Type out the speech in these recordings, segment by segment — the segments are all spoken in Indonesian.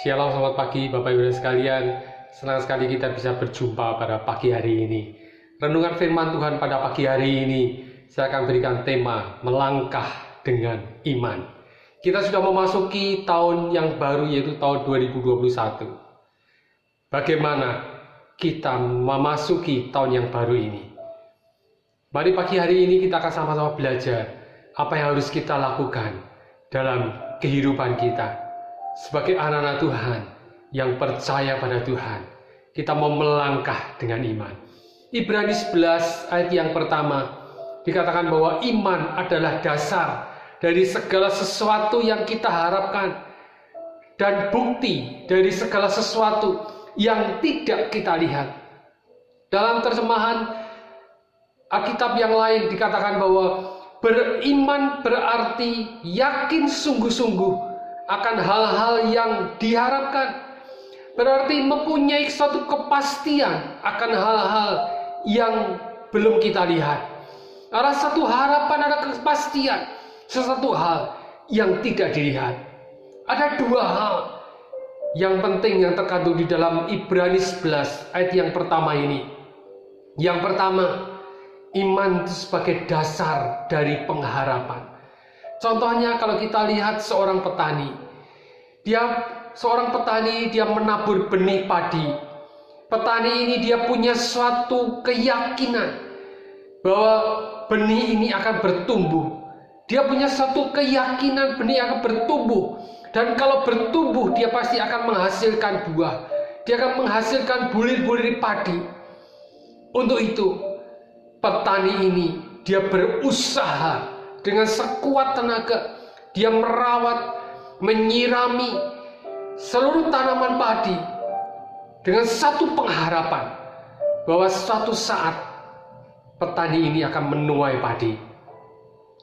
Shalom, selamat pagi Bapak Ibu sekalian. Senang sekali kita bisa berjumpa pada pagi hari ini. Renungan firman Tuhan pada pagi hari ini, saya akan berikan tema melangkah dengan iman. Kita sudah memasuki tahun yang baru, yaitu tahun 2021. Bagaimana kita memasuki tahun yang baru ini? Mari pagi hari ini kita akan sama-sama belajar apa yang harus kita lakukan dalam kehidupan kita sebagai anak-anak Tuhan yang percaya pada Tuhan. Kita mau melangkah dengan iman. Ibrani 11 ayat yang pertama dikatakan bahwa iman adalah dasar dari segala sesuatu yang kita harapkan dan bukti dari segala sesuatu yang tidak kita lihat. Dalam terjemahan Alkitab yang lain dikatakan bahwa beriman berarti yakin sungguh-sungguh akan hal-hal yang diharapkan. Berarti mempunyai suatu kepastian akan hal-hal yang belum kita lihat. Ada satu harapan, ada kepastian sesuatu hal yang tidak dilihat. Ada dua hal yang penting yang terkandung di dalam Ibrani 11 ayat yang pertama ini. Yang pertama, iman itu sebagai dasar dari pengharapan. Contohnya kalau kita lihat seorang petani, dia menabur benih padi. Petani ini dia punya suatu keyakinan bahwa benih ini akan bertumbuh. Dia punya suatu keyakinan benih akan bertumbuh, dan kalau bertumbuh dia pasti akan menghasilkan buah. Dia akan menghasilkan bulir-bulir padi. Untuk itu, petani ini dia berusaha dengan sekuat tenaga. Dia merawat, menyirami seluruh tanaman padi dengan satu pengharapan bahwa suatu saat petani ini akan menuai padi.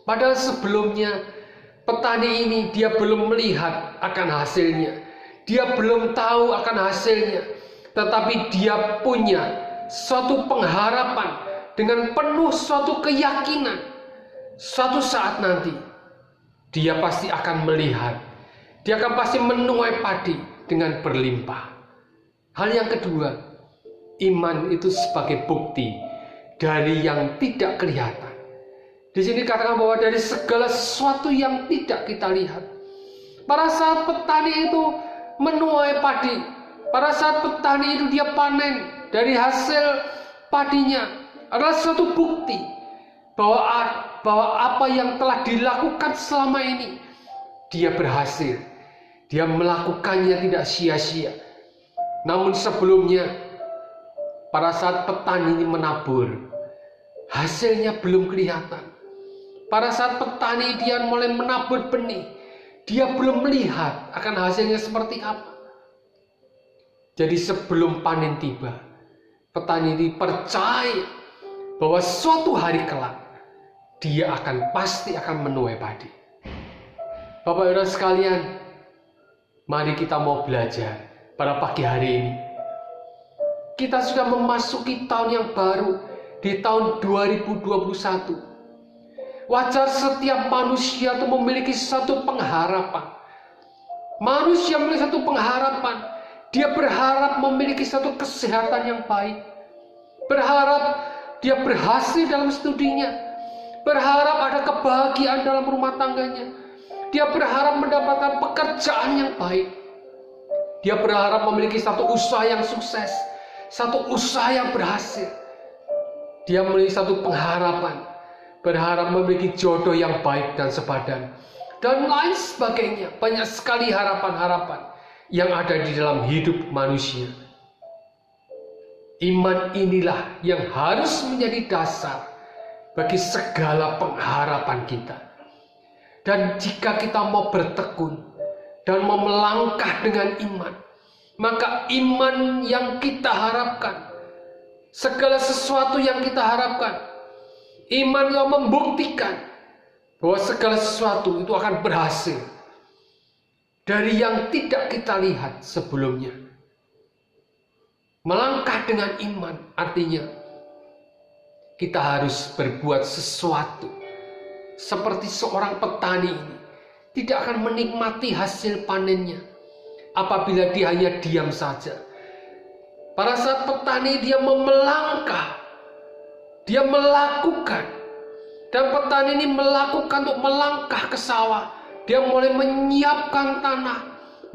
Padahal sebelumnya petani ini dia belum melihat akan hasilnya. Dia belum tahu akan hasilnya. Tetapi dia punya suatu pengharapan dengan penuh suatu keyakinan. Suatu saat nanti, dia pasti akan melihat, dia akan pasti menuai padi dengan berlimpah. Hal yang kedua, iman itu sebagai bukti dari yang tidak kelihatan. Di sini dikatakan bahwa dari segala sesuatu yang tidak kita lihat. Pada saat petani itu menuai padi, pada saat petani itu dia panen dari hasil padinya, adalah suatu bukti bahwa apa yang telah dilakukan selama ini dia berhasil. Dia melakukannya tidak sia-sia. Namun sebelumnya, pada saat petani ini menabur, hasilnya belum kelihatan. Pada saat petani dia mulai menabur benih, dia belum melihat akan hasilnya seperti apa. Jadi sebelum panen tiba, petani ini percaya bahwa suatu hari kelak dia pasti akan menuai padi. Bapak Ibu sekalian, mari kita mau belajar pada pagi hari ini. Kita sudah memasuki tahun yang baru, di tahun 2021. Wajar setiap manusia itu memiliki satu pengharapan. Manusia memiliki satu pengharapan. Dia berharap memiliki satu kesehatan yang baik. Berharap dia berhasil dalam studinya. Berharap ada kebahagiaan dalam rumah tangganya. Dia berharap mendapatkan pekerjaan yang baik. Dia berharap memiliki satu usaha yang sukses, satu usaha yang berhasil. Dia memiliki satu pengharapan, berharap memiliki jodoh yang baik dan sepadan, dan lain sebagainya. Banyak sekali harapan-harapan yang ada di dalam hidup manusia. Iman inilah yang harus menjadi dasar bagi segala pengharapan kita. Dan jika kita mau bertekun dan mau melangkah dengan iman, maka iman yang kita harapkan, segala sesuatu yang kita harapkan, iman yang membuktikan bahwa segala sesuatu itu akan berhasil dari yang tidak kita lihat sebelumnya. Melangkah dengan iman artinya kita harus berbuat sesuatu seperti seorang petani ini tidak akan menikmati hasil panennya apabila dia hanya diam saja. Pada saat petani dia melangkah, dia melakukan, dan petani ini melakukan untuk melangkah ke sawah. Dia mulai menyiapkan tanah,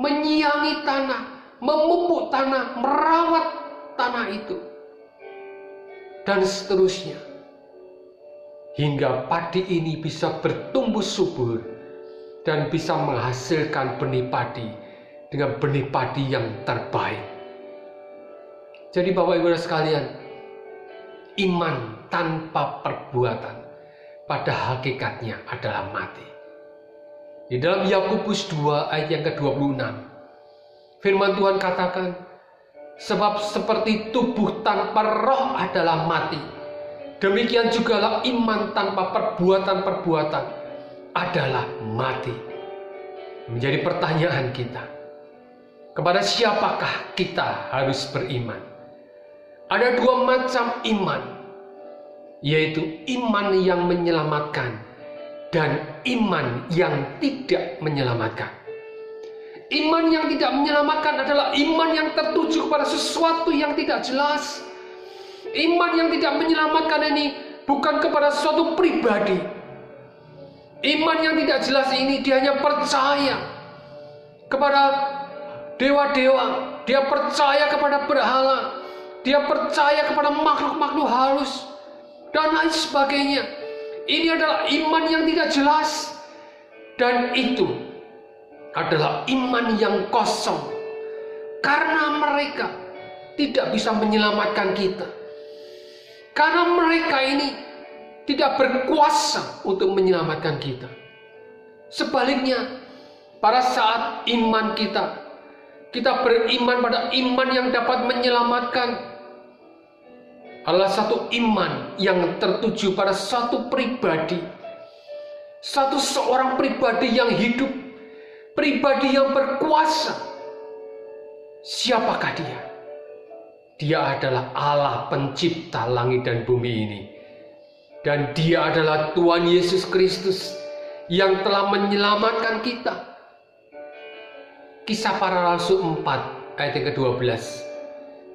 menyiangi tanah, memupuk tanah, merawat tanah itu, dan seterusnya, hingga padi ini bisa bertumbuh subur dan bisa menghasilkan benih padi dengan benih padi yang terbaik. Jadi Bapak Ibu sekalian, iman tanpa perbuatan pada hakikatnya adalah mati. Di dalam Yakobus 2 ayat yang ke-26, firman Tuhan katakan, sebab seperti tubuh tanpa roh adalah mati, demikian jugalah iman tanpa perbuatan-perbuatan adalah mati. Menjadi pertanyaan kita, kepada siapakah kita harus beriman? Ada dua macam iman, yaitu iman yang menyelamatkan dan iman yang tidak menyelamatkan. Iman yang tidak menyelamatkan adalah iman yang tertuju kepada sesuatu yang tidak jelas. Iman yang tidak menyelamatkan ini bukan kepada suatu pribadi. Iman yang tidak jelas ini dia hanya percaya kepada dewa-dewa, dia percaya kepada berhala, dia percaya kepada makhluk-makhluk halus, dan lain sebagainya. Ini adalah iman yang tidak jelas, dan itu adalah iman yang kosong, karena mereka tidak bisa menyelamatkan kita, karena mereka ini tidak berkuasa untuk menyelamatkan kita. Sebaliknya, pada saat iman kita beriman pada iman yang dapat menyelamatkan, adalah satu iman yang tertuju pada satu pribadi, seorang pribadi yang hidup, pribadi yang berkuasa. Siapakah dia? Dia adalah Allah pencipta langit dan bumi ini, dan dia adalah Tuhan Yesus Kristus yang telah menyelamatkan kita. Kisah Para Rasul 4 ayat yang ke-12,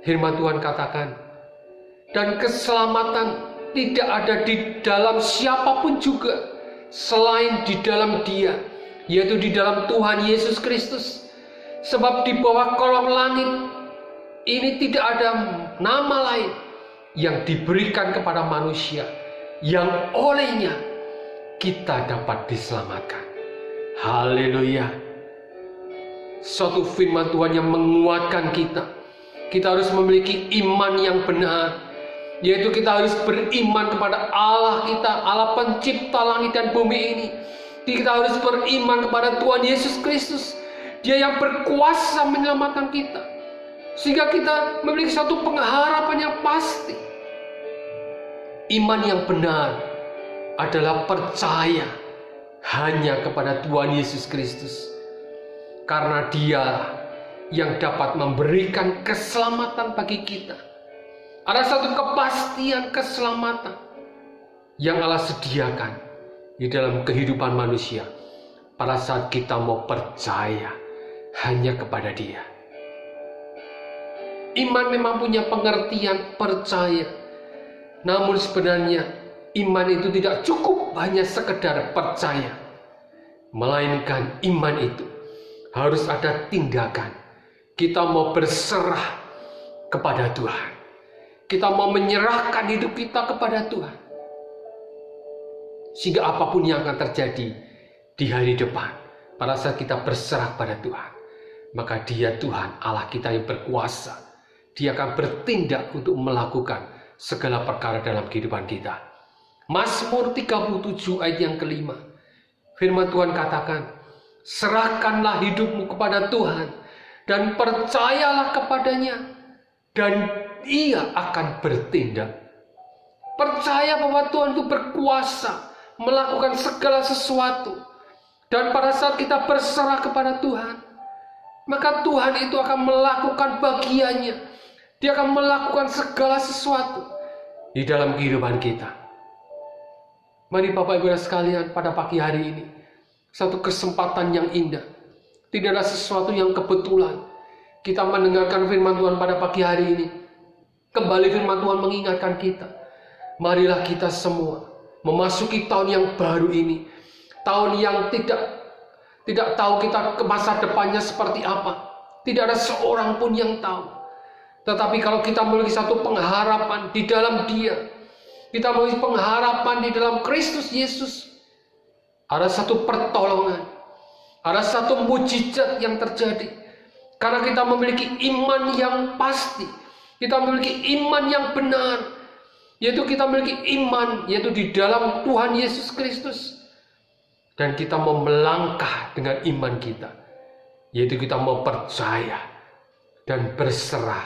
firman Tuhan katakan, dan keselamatan tidak ada di dalam siapapun juga selain di dalam Dia, yaitu di dalam Tuhan Yesus Kristus. Sebab di bawah kolong langit ini tidak ada nama lain yang diberikan kepada manusia yang olehnya kita dapat diselamatkan. Haleluya. Suatu firman Tuhan yang menguatkan kita. Kita harus memiliki iman yang benar, yaitu kita harus beriman kepada Allah kita, Allah pencipta langit dan bumi ini. Kita harus beriman kepada Tuhan Yesus Kristus, Dia yang berkuasa menyelamatkan kita, sehingga kita memiliki satu pengharapan yang pasti. Iman yang benar adalah percaya hanya kepada Tuhan Yesus Kristus, karena Dia yang dapat memberikan keselamatan bagi kita. Ada satu kepastian keselamatan yang Allah sediakan di dalam kehidupan manusia pada saat kita mau percaya hanya kepada Dia. Iman memang punya pengertian percaya, namun sebenarnya iman itu tidak cukup hanya sekedar percaya, melainkan iman itu harus ada tindakan. Kita mau berserah kepada Tuhan. Kita mau menyerahkan hidup kita kepada Tuhan, sehingga apapun yang akan terjadi di hari depan, pada saat kita berserah pada Tuhan, maka Dia Tuhan Allah kita yang berkuasa. Dia akan bertindak untuk melakukan segala perkara dalam kehidupan kita. Mazmur 37 ayat yang ke-5, firman Tuhan katakan, serahkanlah hidupmu kepada Tuhan dan percayalah kepadanya, dan Ia akan bertindak. Percaya bahwa Tuhan itu berkuasa melakukan segala sesuatu, dan pada saat kita berserah kepada Tuhan, maka Tuhan itu akan melakukan bagiannya. Dia akan melakukan segala sesuatu di dalam kehidupan kita. Mari Bapak Ibu sekalian, pada pagi hari ini satu kesempatan yang indah Tidak ada sesuatu yang kebetulan. Kita mendengarkan firman Tuhan pada pagi hari ini. Kembali firman Tuhan mengingatkan kita. Marilah kita semua memasuki tahun yang baru ini. Tahun yang tidak tahu kita ke masa depannya seperti apa. Tidak ada seorang pun yang tahu. Tetapi kalau kita memiliki satu pengharapan di dalam Dia, kita memiliki pengharapan di dalam Kristus Yesus, ada satu pertolongan, ada satu mujizat yang terjadi. Karena kita memiliki iman yang pasti, kita memiliki iman yang benar, yaitu kita memiliki iman yaitu di dalam Tuhan Yesus Kristus. Dan kita mau melangkah dengan iman kita, yaitu kita mau percaya dan berserah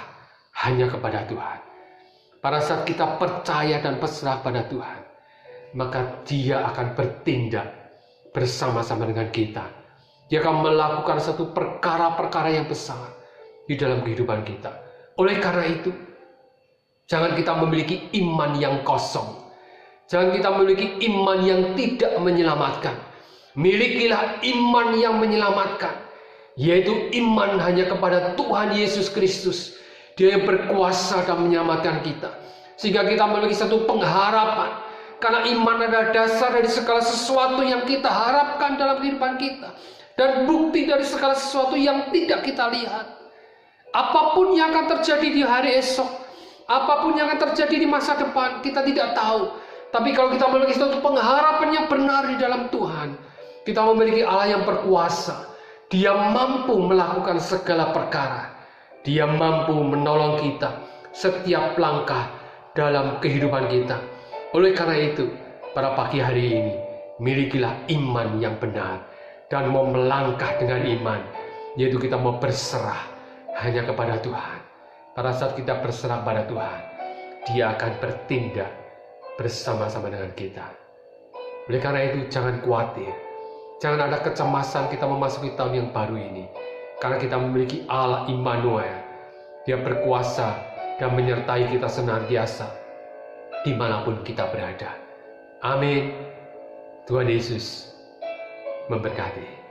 hanya kepada Tuhan. Pada saat kita percaya dan berserah pada Tuhan, maka Dia akan bertindak bersama-sama dengan kita. Dia akan melakukan satu perkara-perkara yang besar di dalam kehidupan kita. Oleh karena itu, jangan kita memiliki iman yang kosong. Jangan kita memiliki iman yang tidak menyelamatkan. Milikilah iman yang menyelamatkan, yaitu iman hanya kepada Tuhan Yesus Kristus. Dia yang berkuasa dan menyelamatkan kita. Sehingga kita memiliki satu pengharapan. Karena iman adalah dasar dari segala sesuatu yang kita harapkan dalam kehidupan kita. Dan bukti dari segala sesuatu yang tidak kita lihat. Apapun yang akan terjadi di hari esok, apapun yang akan terjadi di masa depan, kita tidak tahu. Tapi kalau kita memiliki satu pengharapan yang benar di dalam Tuhan, kita memiliki Allah yang berkuasa. Dia mampu melakukan segala perkara. Dia mampu menolong kita setiap langkah dalam kehidupan kita. Oleh karena itu, pada pagi hari ini, milikilah iman yang benar. Dan mau melangkah dengan iman, yaitu kita mau berserah hanya kepada Tuhan. Pada saat kita berserah pada Tuhan, Dia akan bertindak bersama-sama dengan kita. Oleh karena itu, jangan khawatir. Jangan ada kecemasan kita memasuki tahun yang baru ini. Karena kita memiliki Allah Immanuel. Dia berkuasa dan menyertai kita senantiasa dimanapun kita berada. Amin. Tuhan Yesus memberkati.